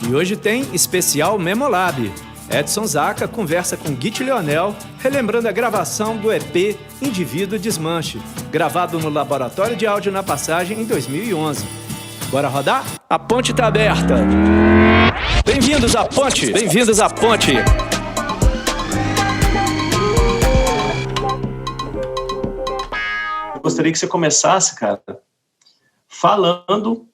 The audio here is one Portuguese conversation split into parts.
E hoje tem especial Memolab. Edson Zaca conversa com Git Leonel, relembrando a gravação do EP Indivíduo Desmanche, gravado no Laboratório de Áudio na Passagem em 2011. Bora rodar? A ponte tá aberta! Bem-vindos à ponte! Bem-vindos à ponte! Eu gostaria que você começasse, cara, falando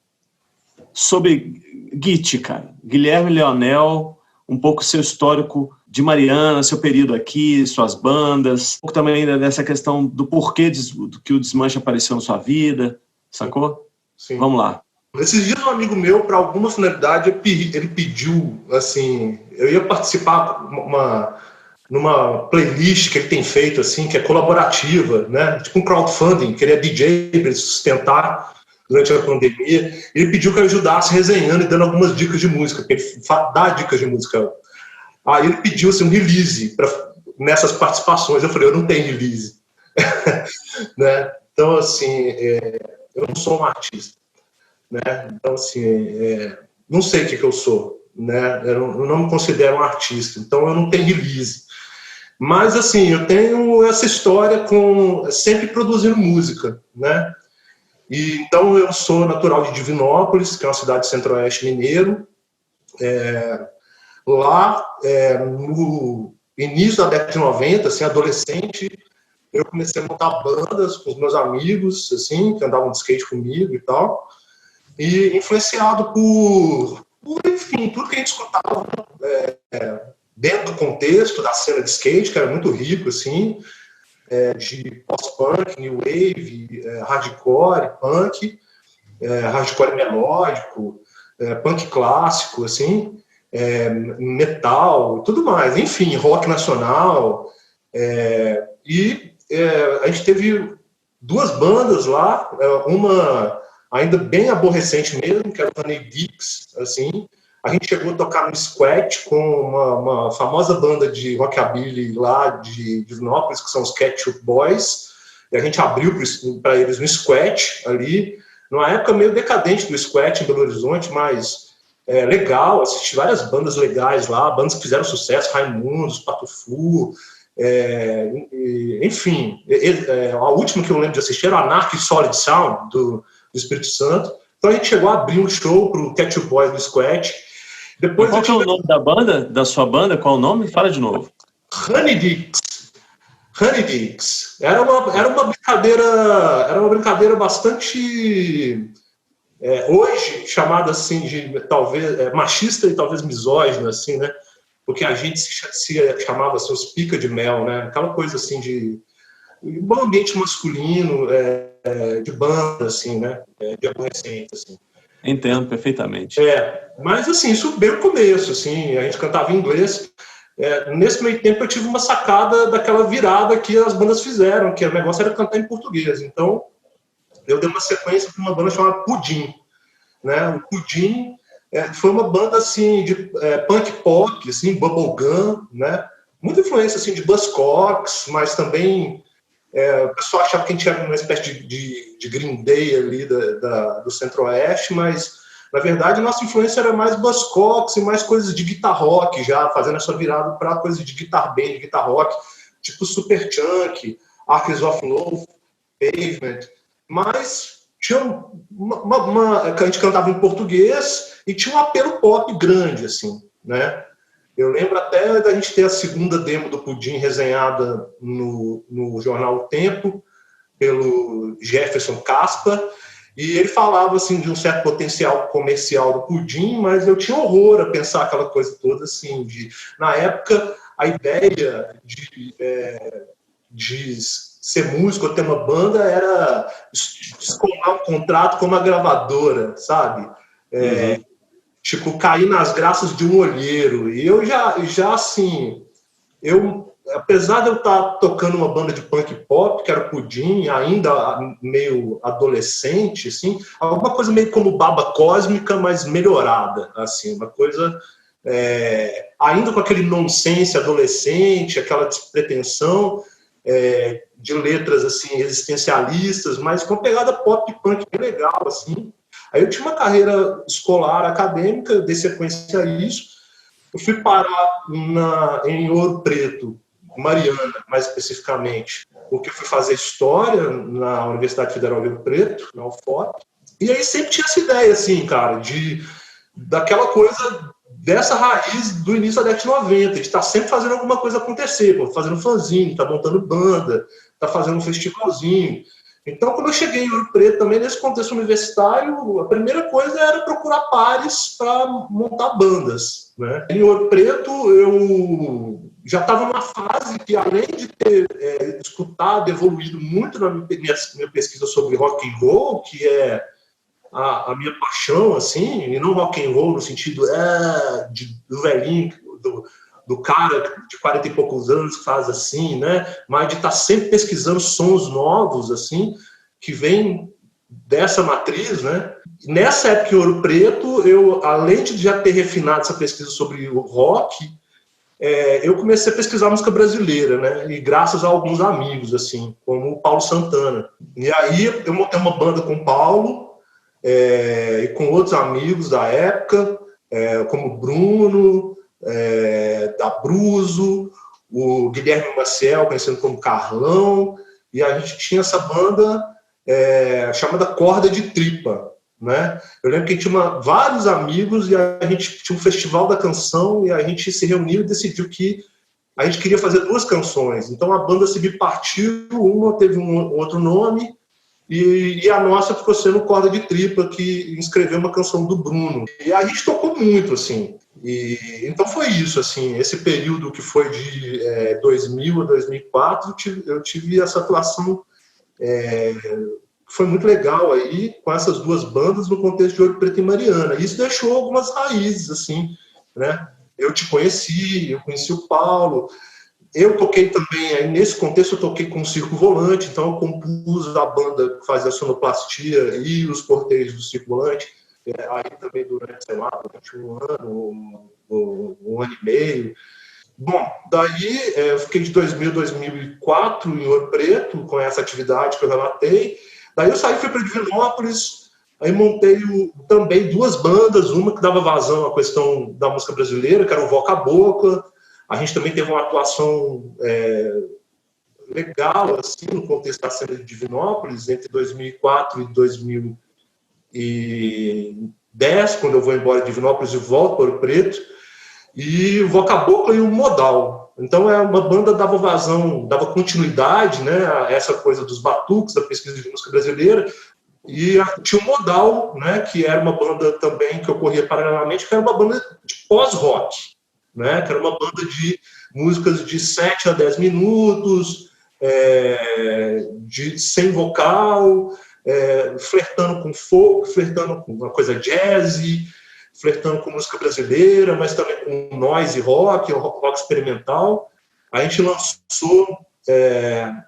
sobre Git, cara. Guilherme Leonel, um pouco seu histórico de Mariana, seu período aqui, suas bandas, um pouco também dessa questão do porquê que o Desmanche apareceu na sua vida, sacou? Sim. Vamos lá. Esses dias um amigo meu, para alguma finalidade, ele pediu, assim, eu ia participar numa playlist que ele tem feito, assim, que é colaborativa, né? Tipo um crowdfunding, que ele é DJ para ele sustentar durante a pandemia. Ele pediu que eu ajudasse resenhando e dando algumas dicas de música, porque ele dá dicas de música. Aí ele pediu assim, um release nessas participações. Eu falei, eu não tenho release. Né? Então, assim, eu não sou um artista. Né? Então, assim, não sei o que eu sou. Né? Eu não me considero um artista. Então, eu não tenho release. Mas, assim, eu tenho essa história sempre produzindo música, né? E, então, eu sou natural de Divinópolis, que é uma cidade de centro-oeste mineiro. Lá, no início da década de 90, assim, adolescente, eu comecei a montar bandas com os meus amigos, assim, que andavam de skate comigo e tal. E influenciado por enfim, tudo que a gente escutava dentro do contexto da cena de skate, que era muito rico, assim, de post-punk, new wave, hardcore, punk, hardcore melódico, punk clássico, assim, metal, tudo mais, enfim, rock nacional. E a gente teve duas bandas lá, uma ainda bem aborrecente mesmo, que era o Honey Dicks, assim. A gente chegou a tocar no Squat com uma famosa banda de rockabilly lá de Divinópolis, que são os Ketchup Boys, e a gente abriu para eles no Squat ali, numa época meio decadente do Squat em Belo Horizonte, mas legal, assisti várias bandas legais lá, bandas que fizeram sucesso, Raimundos, Pato Fu, enfim, a última que eu lembro de assistir era Anarchy Solid Sound, do Espírito Santo. Então a gente chegou a abrir um show pro Ketchup Boys do Squat. Depois Qual que é o nome da banda, da sua banda? Qual o nome? Fala de novo. Honey Dicks. Honey Dicks. Era uma brincadeira bastante hoje chamada assim de talvez machista e talvez misógina, assim, né? Porque a gente se chamava assim, os pica de mel, né? Aquela coisa assim de um ambiente masculino, de banda, assim, né? De adolescente, assim. Entendo perfeitamente. Mas, assim, isso bem no começo, assim, a gente cantava em inglês. Nesse meio tempo eu tive uma sacada daquela virada que as bandas fizeram, que o negócio era cantar em português. Então, eu dei uma sequência para uma banda chamada Pudim. Né? O Pudim foi uma banda, assim, de punk pop, assim, bubblegum, né? Muita influência, assim, de Buzzcocks, mas também... o pessoal achava que a gente era uma espécie de Green Day ali do Centro-Oeste, mas, na verdade, nossa influência era mais Buzzcocks e mais coisas de guitar rock, já fazendo essa virada para coisas de guitar band, de guitar rock, tipo Superchunk, Archies of Love, Pavement, mas tinha que a gente cantava em português e tinha um apelo pop grande, assim, né? Eu lembro até da gente ter a segunda demo do Pudim resenhada no jornal O Tempo, pelo Jefferson Caspa, e ele falava assim, de um certo potencial comercial do Pudim, mas eu tinha horror a pensar aquela coisa toda. Assim, na época, a ideia de ser músico ou ter uma banda era escolar um contrato com uma gravadora, sabe? Tipo, cair nas graças de um olheiro. E eu já assim, apesar de eu estar tocando uma banda de punk pop, que era o Pudim, ainda meio adolescente, assim, alguma coisa meio como Baba Cósmica, mas melhorada, assim, uma coisa ainda com aquele nonsense adolescente, aquela despretensão de letras, assim, existencialistas, mas com pegada pop punk bem legal, assim. Aí eu tinha uma carreira escolar, acadêmica, dei sequência a isso. Eu fui parar em Ouro Preto, Mariana, mais especificamente, porque eu fui fazer História na Universidade Federal de Ouro Preto, na UFOP. E aí sempre tinha essa ideia, assim, cara, daquela coisa, dessa raiz do início da década de 90, de estar sempre fazendo alguma coisa acontecer, pô, fazendo fanzine, tá montando banda, tá fazendo um festivalzinho. Então, quando eu cheguei em Ouro Preto, também nesse contexto universitário, a primeira coisa era procurar pares para montar bandas, né? Em Ouro Preto, eu já estava numa fase que, além de ter escutado, evoluído muito na minha pesquisa sobre rock and roll, que é a minha paixão, assim, e não rock and roll no sentido do velhinho, do cara de 40 e poucos anos que faz assim, né? Mas de estar sempre pesquisando sons novos, assim, que vêm dessa matriz, né? Nessa época em Ouro Preto, eu, além de já ter refinado essa pesquisa sobre o rock, eu comecei a pesquisar música brasileira, né? E graças a alguns amigos, assim, como o Paulo Santana. E aí eu montei uma banda com o Paulo e com outros amigos da época, como o Bruno, da Bruso, o Guilherme Maciel, conhecido como Carlão, e a gente tinha essa banda chamada Corda de Tripa, né? Eu lembro que tinha vários amigos e a gente tinha um festival da canção e a gente se reuniu e decidiu que a gente queria fazer 2 canções. Então a banda se bipartiu, uma teve um outro nome e a nossa ficou sendo Corda de Tripa, que escreveu uma canção do Bruno. E a gente tocou muito, assim. Então foi isso, assim, esse período que foi de 2000 a 2004, eu tive essa atuação que foi muito legal aí, com essas 2 bandas no contexto de Ouro Preto e Mariana. Isso deixou algumas raízes, assim, né? Eu conheci o Paulo, eu toquei também, aí nesse contexto eu toquei com o Circo Volante, então eu compus a banda que fazia a sonoplastia e os cortejos do Circo Volante, aí também durante, sei lá, durante um ano, um ano e meio. Bom, daí eu fiquei de 2000 a 2004 em Ouro Preto, com essa atividade que eu relatei. Daí eu saí, fui para Divinópolis, aí montei também 2 bandas, uma que dava vazão à questão da música brasileira, que era o Voca a Boca. A gente também teve uma atuação legal, assim, no contexto da cena de Divinópolis, entre 2004 e 2010, quando eu vou embora de Divinópolis e volto para Ouro Preto, e o Voca a Boca e o Modal. Então, uma banda dava vazão, dava continuidade, né, a essa coisa dos batuques, da pesquisa de música brasileira, e tinha o Modal, né, que era uma banda também que ocorria paralelamente, que era uma banda de pós-rock, né, que era uma banda de músicas de 7 a 10 minutos, sem vocal, flertando com folk, flertando com uma coisa jazzy, flertando com música brasileira, mas também com noise rock experimental. A gente lançou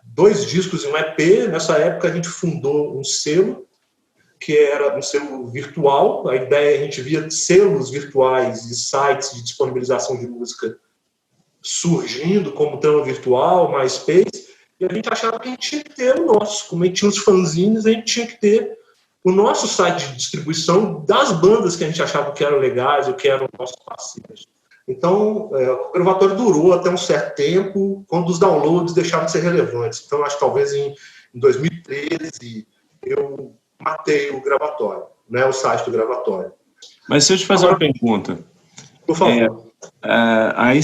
2 discos e um EP. Nessa época a gente fundou um selo, que era um selo virtual. A ideia é a gente via selos virtuais e sites de disponibilização de música surgindo como Trama Virtual, MySpace, e a gente achava que a gente tinha que ter o nosso. Como a gente tinha os fanzines, a gente tinha que ter o nosso site de distribuição das bandas que a gente achava que eram legais ou que eram nossos parceiros. Então, o gravatório durou até um certo tempo, quando os downloads deixaram de ser relevantes. Então, acho que talvez em 2013 eu matei o gravatório, né, o site do gravatório. Mas se eu te fazer uma pergunta... Por favor. Aí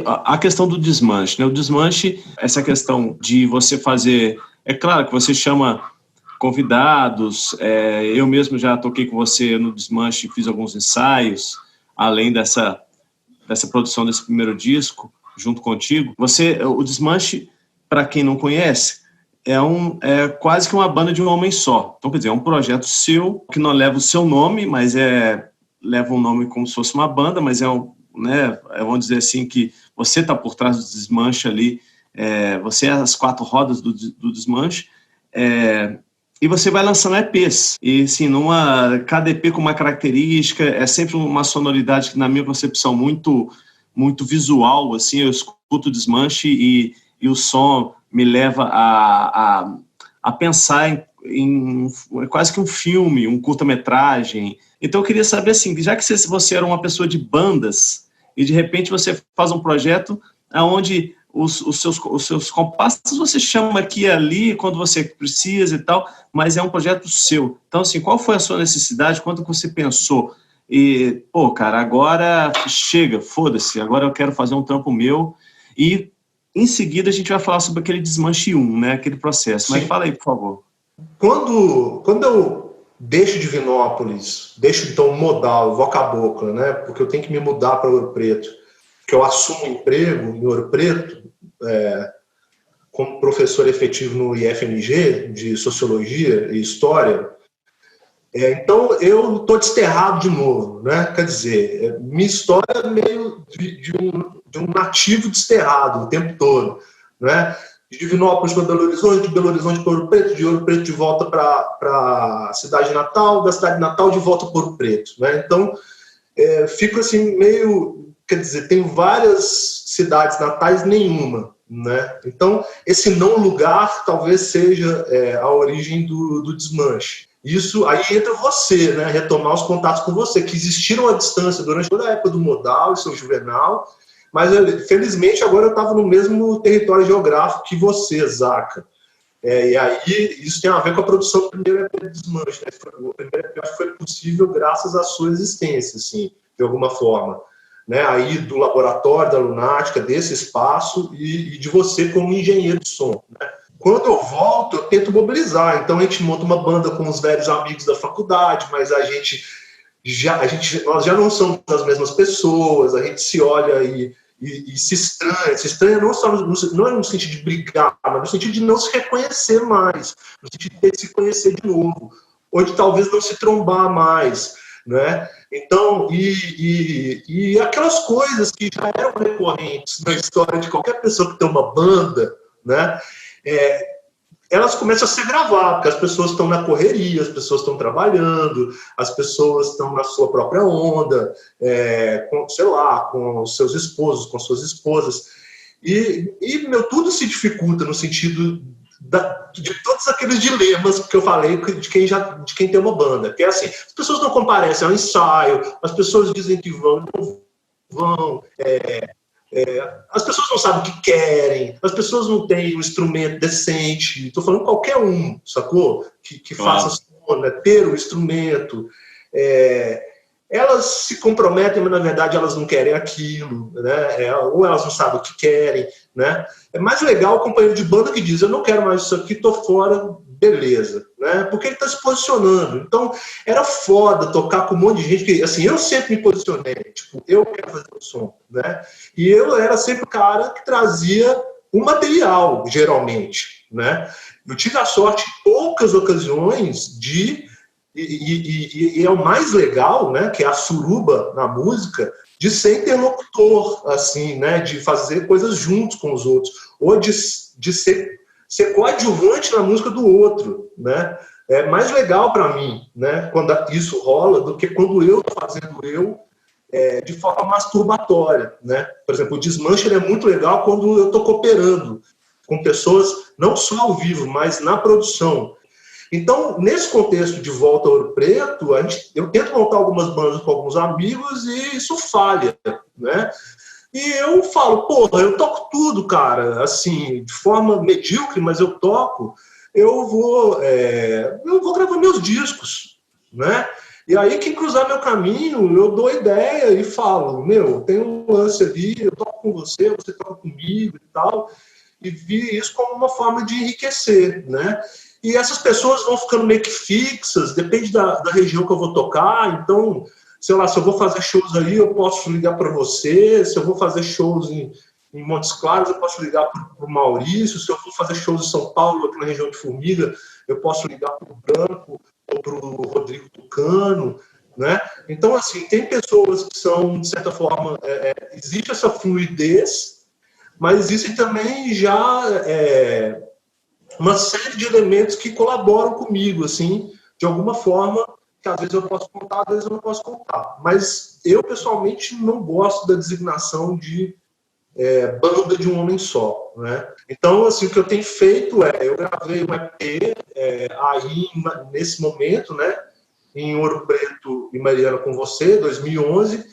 a questão do desmanche, né? O desmanche, essa questão de você fazer... É claro que você chama convidados, eu mesmo já toquei com você no Desmanche, fiz alguns ensaios, além dessa produção desse primeiro disco, junto contigo. O Desmanche, para quem não conhece, é quase que uma banda de um homem só. Então, quer dizer, é um projeto seu, que não leva o seu nome, mas leva um nome como se fosse uma banda, mas vamos dizer assim, que você está por trás do Desmanche ali, você é as 4 rodas do Desmanche, e você vai lançando EPs, e assim, cada EP com uma característica, é sempre uma sonoridade que, na minha concepção, muito, muito visual, assim, eu escuto o Desmanche e o som me leva a pensar em quase que um filme, um curta-metragem. Então eu queria saber, assim, já que você era uma pessoa de bandas e de repente você faz um projeto onde os seus compassos você chama aqui e ali quando você precisa e tal, mas é um projeto seu. Então, assim, qual foi a sua necessidade? Quanto você pensou? E, pô, cara, agora chega, foda-se, agora eu quero fazer um trampo meu. E em seguida a gente vai falar sobre aquele Desmanche 1, né, aquele processo. Mas fala aí, por favor. Quando eu deixo Divinópolis, deixo então o modal, vou cabocla, né, porque eu tenho que me mudar para Ouro Preto, que eu assumo um emprego em Ouro Preto, como professor efetivo no IFMG, de Sociologia e História. Então, eu estou desterrado de novo, né? Quer dizer, minha história é meio de um nativo desterrado o tempo todo, né? De Divinópolis para Belo Horizonte, de Belo Horizonte para Ouro Preto, de Ouro Preto de volta para a cidade de Natal, da cidade de Natal de volta para Ouro Preto, né? Então, fico assim meio... Quer dizer, tem várias cidades natais, nenhuma, né? Então, esse não lugar talvez seja a origem do desmanche. Isso aí entra você, né? Retomar os contatos com você, que existiram à distância durante toda a época do Modal e São Juvenal, mas felizmente agora eu estava no mesmo território geográfico que você, Zaca. E aí isso tem a ver com a produção do primeiro EP do Desmanche, né? O primeiro EP foi possível graças à sua existência, assim, de alguma forma. Né, aí do laboratório da Lunática, desse espaço e de você como engenheiro de som. Né? Quando eu volto, eu tento mobilizar. Então a gente monta uma banda com os velhos amigos da faculdade, mas nós já não somos as mesmas pessoas, a gente se olha e se estranha. Se estranha não só não é no sentido de brigar, mas no sentido de não se reconhecer mais, no sentido de ter que se conhecer de novo, ou de talvez não se trombar mais. Né? Então, e aquelas coisas que já eram recorrentes na história de qualquer pessoa que tem uma banda, né? Elas começam a se gravar, porque as pessoas estão na correria, as pessoas estão trabalhando, as pessoas estão na sua própria onda, com os seus esposos, com suas esposas. E tudo se dificulta no sentido de todos aqueles dilemas que eu falei de quem tem uma banda, que é assim, as pessoas não comparecem ao ensaio, as pessoas dizem que vão e não vão, as pessoas não sabem o que querem, as pessoas não têm um instrumento decente, estou falando qualquer um, sacou? Que faça som, né? Ter o instrumento, elas se comprometem, mas na verdade elas não querem aquilo, né? Ou elas não sabem o que querem, né? É mais legal o companheiro de banda que diz, eu não quero mais isso aqui, tô fora, beleza, né? Porque ele está se posicionando. Então, era foda tocar com um monte de gente que, assim, eu sempre me posicionei, tipo, eu quero fazer o som, né? E eu era sempre o cara que trazia o material, geralmente, né? Eu tive a sorte, em poucas ocasiões, e é o mais legal, né, que é a suruba na música, de ser interlocutor, assim, né, de fazer coisas juntos com os outros, ou de ser coadjuvante na música do outro, né? É mais legal para mim, né, quando isso rola, do que quando eu estou fazendo de forma masturbatória, né? Por exemplo, o Desmanche ele é muito legal quando eu estou cooperando com pessoas, não só ao vivo, mas na produção. Então, nesse contexto de volta a Ouro Preto, eu tento montar algumas bandas com alguns amigos e isso falha, né? E eu falo, porra, eu toco tudo, cara, assim, de forma medíocre, mas eu toco, eu vou gravar meus discos, né? E aí, quem cruzar meu caminho, eu dou ideia e falo, tem um lance ali, eu toco com você toca comigo e tal, e vi isso como uma forma de enriquecer, né? E essas pessoas vão ficando meio que fixas, depende da região que eu vou tocar. Então, sei lá, se eu vou fazer shows aí, eu posso ligar para você. Se eu vou fazer shows em Montes Claros, eu posso ligar para o Maurício. Se eu vou fazer shows em São Paulo, aqui na região de Formiga, eu posso ligar para o Branco ou para o Rodrigo Tucano, né? Então, assim, tem pessoas que são, de certa forma, existe essa fluidez, mas existe também já... uma série de elementos que colaboram comigo, assim, de alguma forma, que às vezes eu posso contar, às vezes eu não posso contar. Mas eu, pessoalmente, não gosto da designação de banda de um homem só. né? Então, assim, o que eu tenho feito eu gravei um EP aí, nesse momento, né, em Ouro Preto e Mariana com Você, 2011,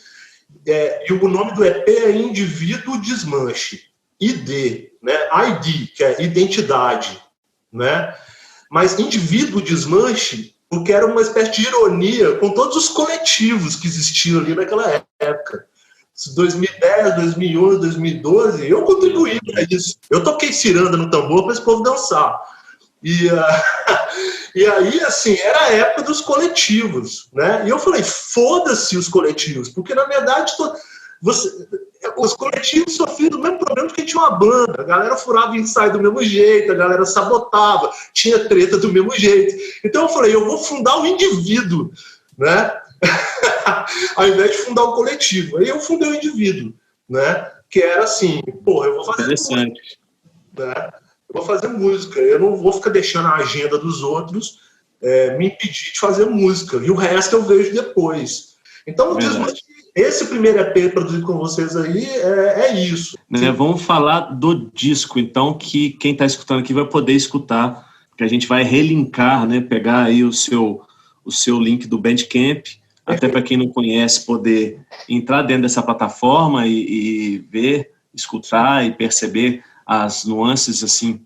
e o nome do EP é Indivíduo Desmanche, ID, né? ID, que é identidade, né? Mas Indivíduo Desmanche, porque era uma espécie de ironia com todos os coletivos que existiam ali naquela época. 2010, 2011, 2012, eu contribuí para isso. Eu toquei ciranda no tambor para esse povo dançar. E aí, assim, era a época dos coletivos, né? E eu falei, foda-se os coletivos, porque, na verdade, os coletivos sofriam do mesmo problema que tinha uma banda. A galera furava ensaio do mesmo jeito, a galera sabotava, tinha treta do mesmo jeito. Então eu falei, eu vou fundar um indivíduo, né? Ao invés de fundar um coletivo. Aí eu fundei um indivíduo, né? Que era assim, porra, eu vou fazer música, né? Eu vou fazer música, eu não vou ficar deixando a agenda dos outros me impedir de fazer música, e o resto eu vejo depois. Então, esse primeiro EP produzido com vocês aí é isso. Né, vamos falar do disco, então, que quem está escutando aqui vai poder escutar, que a gente vai relinkar, né, pegar aí o seu link do Bandcamp, até para quem não conhece poder entrar dentro dessa plataforma e ver, escutar e perceber as nuances, assim,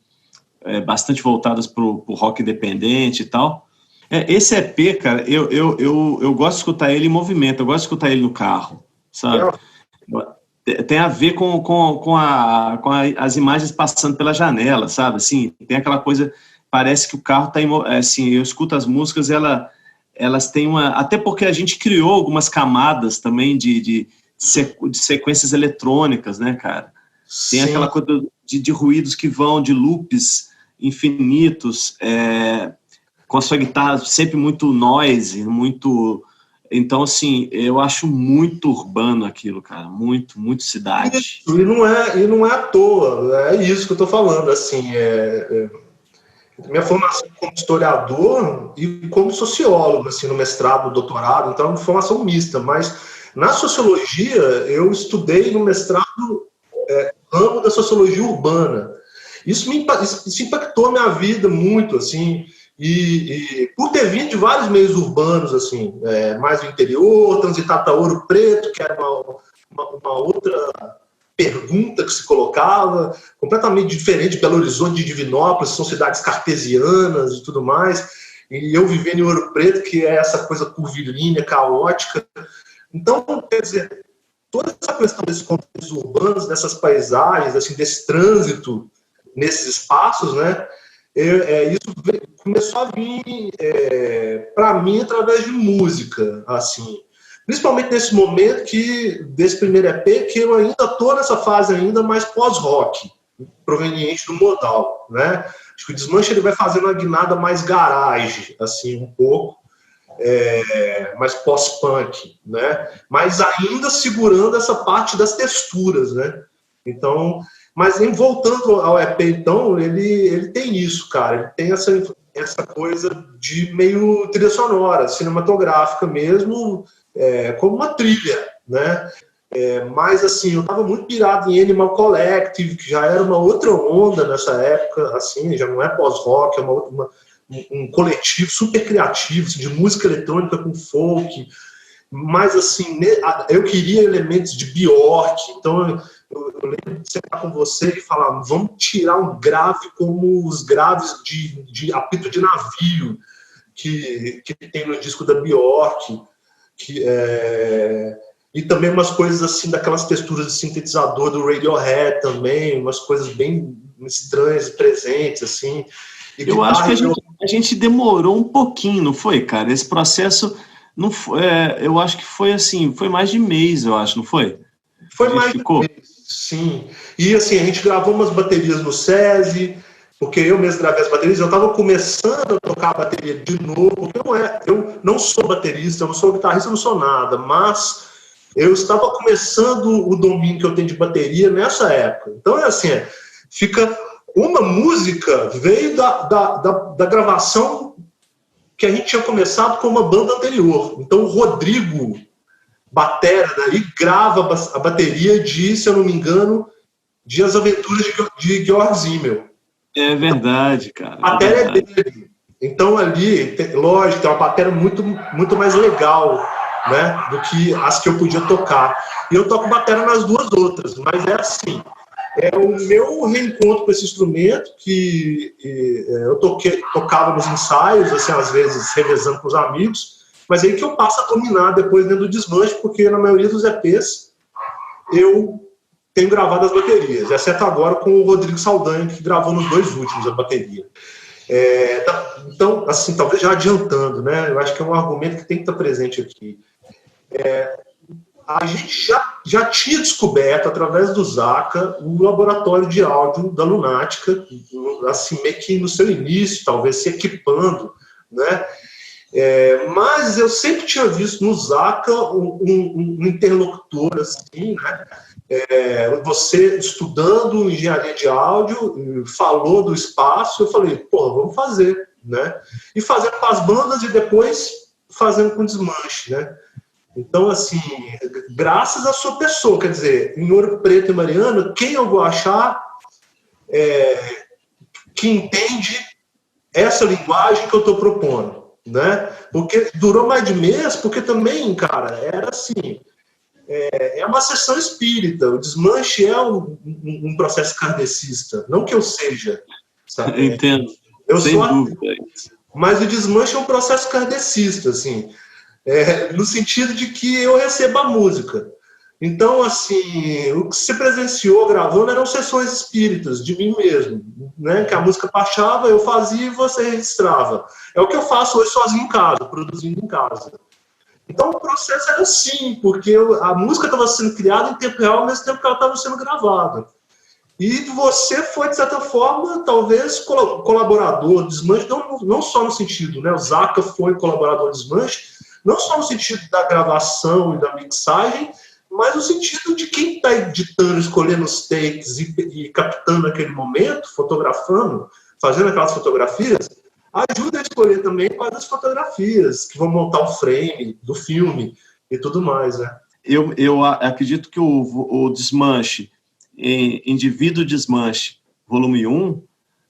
bastante voltadas para o rock independente e tal. Esse EP, cara, eu gosto de escutar ele em movimento, eu gosto de escutar ele no carro, sabe? Tem a ver com as imagens passando pela janela, sabe? Assim, tem aquela coisa, parece que o carro está... Assim, eu escuto as músicas, elas têm uma... Até porque a gente criou algumas camadas também de sequências eletrônicas, né, cara? Tem Sim. aquela coisa de ruídos que vão, de loops infinitos, com a sua guitarra sempre muito noise, muito... Então, assim, eu acho muito urbano aquilo, cara, muito, muito cidade. E não é à toa, é isso que eu tô falando, assim, minha formação como historiador e como sociólogo, assim, no mestrado, doutorado, então é uma formação mista, mas na sociologia eu estudei no mestrado ramo da sociologia urbana. Isso impactou a minha vida muito, assim, e por ter vindo de vários meios urbanos, assim, mais do interior, transitar para Ouro Preto, que era uma outra pergunta que se colocava, completamente diferente de Belo Horizonte, de Divinópolis, são cidades cartesianas e tudo mais, e eu vivendo em Ouro Preto, que é essa coisa curvilínea, caótica. Então, quer dizer, toda essa questão desses contextos urbanos, dessas paisagens, assim, desse trânsito nesses espaços, né, isso começou a vir para mim através de música, assim. Principalmente nesse momento desse primeiro EP, que eu ainda estou nessa fase ainda mais pós-rock, proveniente do modal, né? Acho que o Desmanche ele vai fazendo uma guinada mais garage, assim, um pouco, mais pós-punk, né? Mas ainda segurando essa parte das texturas, né? Então, mas voltando ao EP, então, ele tem isso, cara, ele tem essa coisa de meio trilha sonora, cinematográfica mesmo, como uma trilha, né? Mas, assim, eu estava muito pirado em Animal Collective, que já era uma outra onda nessa época, assim, já não é pós-rock, é um coletivo super criativo, assim, de música eletrônica com folk, mas, assim, eu queria elementos de Bjork, então eu lembro de sentar com você e falar, vamos tirar um grave como os graves de apito de navio que tem no disco da Bjork, e também umas coisas assim, daquelas texturas de sintetizador do Radiohead também, umas coisas bem estranhas e presentes, assim. Eu acho que a gente demorou um pouquinho, não foi, cara? Esse processo, não foi, eu acho que foi assim, foi mais de mês, eu acho, não foi? Foi mais de mês, sim. E assim, a gente gravou umas baterias no SESI, porque eu mesmo gravei as baterias, eu estava começando a tocar a bateria de novo, porque eu não sou baterista, eu não sou guitarrista, eu não sou nada, mas eu estava começando o domínio que eu tenho de bateria nessa época. Então assim, fica uma música, veio da gravação que a gente tinha começado com uma banda anterior. Então o Rodrigo batera daí grava a bateria de, se eu não me engano, de As Aventuras de Georg Simmel. É verdade, cara. A matéria é dele. Então ali, lógico, tem uma matéria muito mais legal, né, do que as que eu podia tocar. E eu toco bateria nas duas outras, mas é assim, é o meu reencontro com esse instrumento que eu tocava nos ensaios, assim, às vezes revezando com os amigos, mas aí que eu passo a dominar depois dentro do Desmanche, porque na maioria dos EPs eu tenho gravado as baterias, exceto agora com o Rodrigo Saldanha, que gravou nos 2 últimos a bateria. Então, assim, talvez já adiantando, né, eu acho que é um argumento que tem que estar presente aqui. A gente já tinha descoberto, através do Zaca, o laboratório de áudio da Lunática, assim, meio que no seu início, talvez se equipando, né? Mas eu sempre tinha visto no Zaca um interlocutor, assim, né? Você estudando engenharia de áudio, falou do espaço, eu falei, pô, vamos fazer, né? E fazer com as bandas e depois fazendo com Desmanche, né? Então, assim, graças à sua pessoa, quer dizer, em Ouro Preto e Mariana, quem eu vou achar que entende essa linguagem que eu estou propondo, né? Porque durou mais de mês, porque também, cara, era assim, é uma sessão espírita, o Desmanche é um processo kardecista, não que eu seja, sabe? Entendo, eu sem sou dúvida. Mas o Desmanche é um processo kardecista, assim, no sentido de que eu recebo a música. Então, assim, o que se presenciou gravando eram sessões espíritas de mim mesmo, né? Que a música baixava, eu fazia e você registrava. É o que eu faço hoje sozinho em casa, produzindo em casa. Então, o processo era assim, porque a música estava sendo criada em tempo real ao mesmo tempo que ela estava sendo gravada. E você foi, de certa forma, talvez colaborador do Desmanche, não só no sentido, né? O Zaca foi colaborador do Desmanche, não só no sentido da gravação e da mixagem, mas no sentido de quem está editando, escolhendo os takes e captando aquele momento, fotografando, fazendo aquelas fotografias, ajuda a escolher também quais as fotografias que vão montar o frame do filme e tudo mais, né? Eu acredito que o Desmanche, Indivíduo Desmanche, volume 1,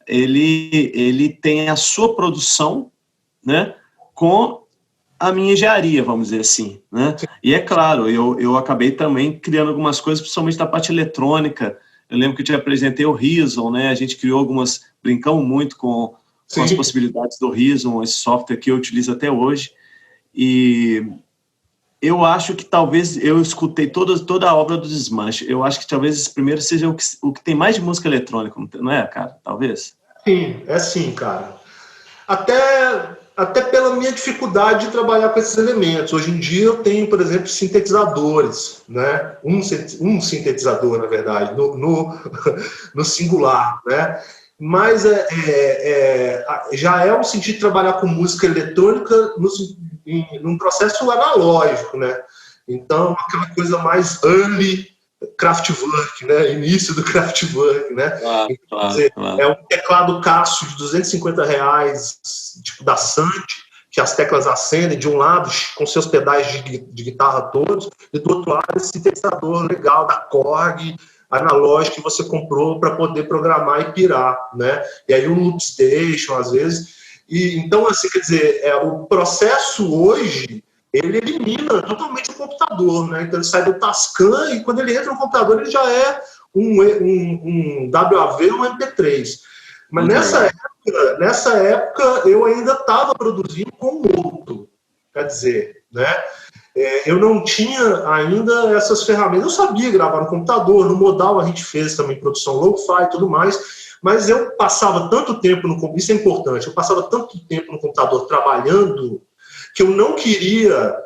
ele tem a sua produção, né, com a minha engenharia, vamos dizer assim, né? E é claro, eu acabei também criando algumas coisas, principalmente da parte eletrônica. Eu lembro que eu te apresentei o Reason, né? A gente criou brincamos muito com as possibilidades do Reason, esse software que eu utilizo até hoje. E eu acho que talvez eu escutei toda a obra do Desmanche. Eu acho que talvez esse primeiro seja o que tem mais de música eletrônica, não é, cara? Talvez? Sim, é sim, cara. Até pela minha dificuldade de trabalhar com esses elementos. Hoje em dia eu tenho, por exemplo, sintetizadores, né? Um sintetizador, na verdade, no singular, né? Mas já é um sentido de trabalhar com música eletrônica num processo analógico, né? Então, aquela coisa mais early Kraftwerk, né? Início do Kraftwerk, né? Claro. É um teclado Casio de R$250, tipo da Sant, que as teclas acendem de um lado com seus pedais de guitarra todos, e do outro lado esse sintetizador legal da Korg, analógico, que você comprou para poder programar e pirar, né? E aí o Loop Station, às vezes. E, então, assim, quer dizer, o processo hoje, ele elimina totalmente o computador, né? Então ele sai do Tascam e quando ele entra no computador ele já é um WAV ou um MP3. Mas nessa época eu ainda estava produzindo com outro, quer dizer, né? Eu não tinha ainda essas ferramentas. Eu sabia gravar no computador, no Modal a gente fez também produção lo-fi e tudo mais, mas eu passava tanto tempo isso é importante, eu passava tanto tempo no computador trabalhando que eu não queria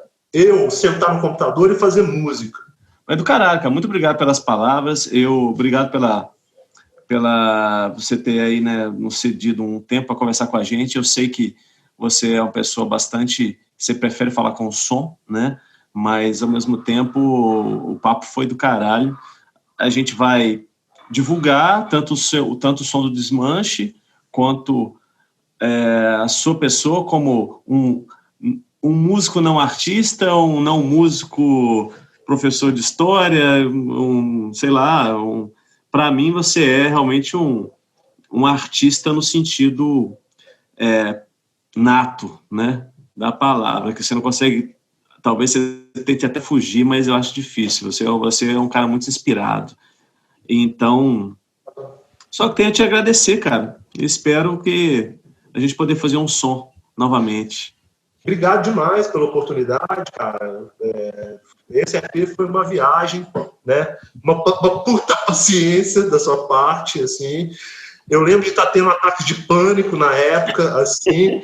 sentar no computador e fazer música. Mas do caralho, cara, muito obrigado pelas palavras, obrigado pela você ter aí, né, nos cedido um tempo para conversar com a gente. Eu sei que você é uma pessoa você prefere falar com o som, né, mas ao mesmo tempo o papo foi do caralho. A gente vai divulgar tanto o som do Desmanche quanto a sua pessoa como um músico não artista, um não músico professor de história, para mim você é realmente um artista no sentido nato, né, da palavra, que você não consegue, talvez você tente até fugir, mas eu acho difícil, você é um cara muito inspirado, então, só que tenho a te agradecer, cara, espero que a gente poder fazer um som novamente. Obrigado demais pela oportunidade, cara. Esse EP foi uma viagem, né? Uma puta paciência da sua parte, assim. Eu lembro de estar tendo ataques de pânico na época, assim.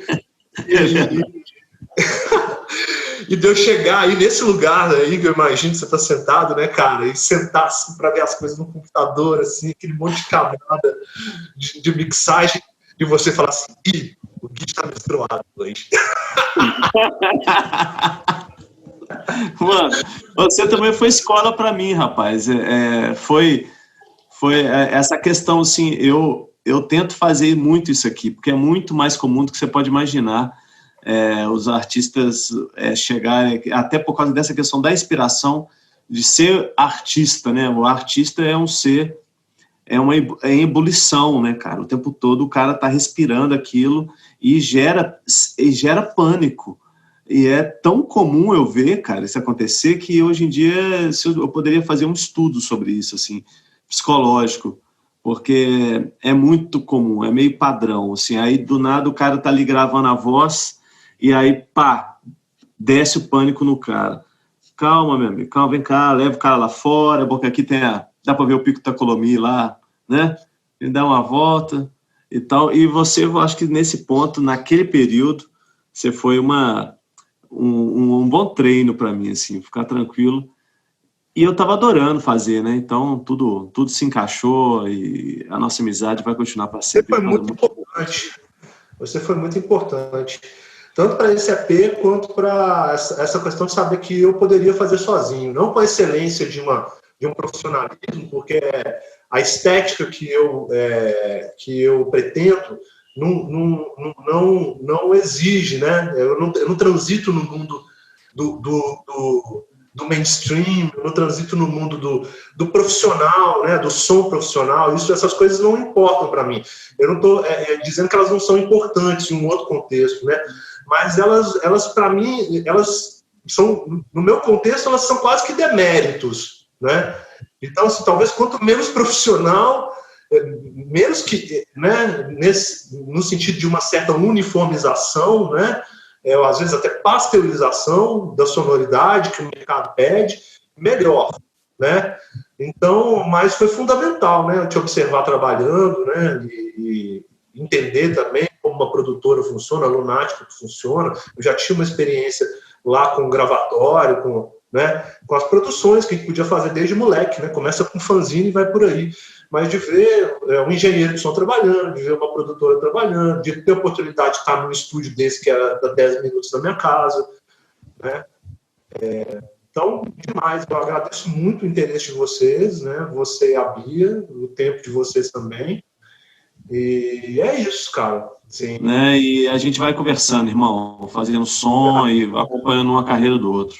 E de eu chegar aí nesse lugar aí, que eu imagino que você está sentado, né, cara? E sentar assim para ver as coisas no computador, assim, aquele monte de camada de mixagem, e você falar assim, ih, o Gui está menstruado hoje. Mano, você também foi escola para mim, rapaz. Foi essa questão, assim, eu tento fazer muito isso aqui, porque é muito mais comum do que você pode imaginar. Os artistas chegarem, até por causa dessa questão da inspiração, de ser artista, né? O artista é um ser, em ebulição, né, cara? O tempo todo o cara tá respirando aquilo e gera pânico. E é tão comum eu ver, cara, isso acontecer, que hoje em dia eu poderia fazer um estudo sobre isso, assim, psicológico, porque é muito comum, é meio padrão, assim, aí do nada o cara tá ali gravando a voz e aí, pá, desce o pânico no cara. Calma, meu amigo, calma, vem cá, leva o cara lá fora, porque aqui dá pra ver o Pico Tacolomi lá, né? Ele dá uma volta e tal, e você, eu acho que nesse ponto, naquele período, você foi um bom treino para mim, assim, ficar tranquilo. E eu estava adorando fazer, né? Então, tudo se encaixou e a nossa amizade vai continuar para sempre. Você foi muito importante. Você foi muito importante. Tanto para esse EP, quanto para essa questão de saber que eu poderia fazer sozinho. Não com a excelência de um profissionalismo, porque a estética que eu pretendo não exige, né? Eu não transito no mundo do mainstream, eu não transito no mundo do profissional, né? Do som profissional. Essas coisas não importam para mim. Eu não estou dizendo que elas não são importantes em um outro contexto, né? Mas elas para mim, elas são, no meu contexto, elas são quase que deméritos, né? Então, assim, talvez quanto menos profissional, menos que, né, no sentido de uma certa uniformização, né, às vezes até pasteurização da sonoridade que o mercado pede, melhor, né? Então, mas foi fundamental, né, te observar trabalhando, né, e entender também como uma produtora funciona, a Lunática funciona. Eu já tinha uma experiência lá com o gravatório, né, com as produções que a gente podia fazer desde moleque, né? Começa com fanzine e vai por aí. Mas de ver um engenheiro de som trabalhando, de ver uma produtora trabalhando, de ter a oportunidade de estar num estúdio desse que era 10 minutos da minha casa, né? Então, demais, eu agradeço muito o interesse de vocês, né? Você e a Bia, o tempo de vocês também. E é isso, cara. Sim. E a gente vai conversando, irmão, fazendo som e acompanhando uma carreira do outro.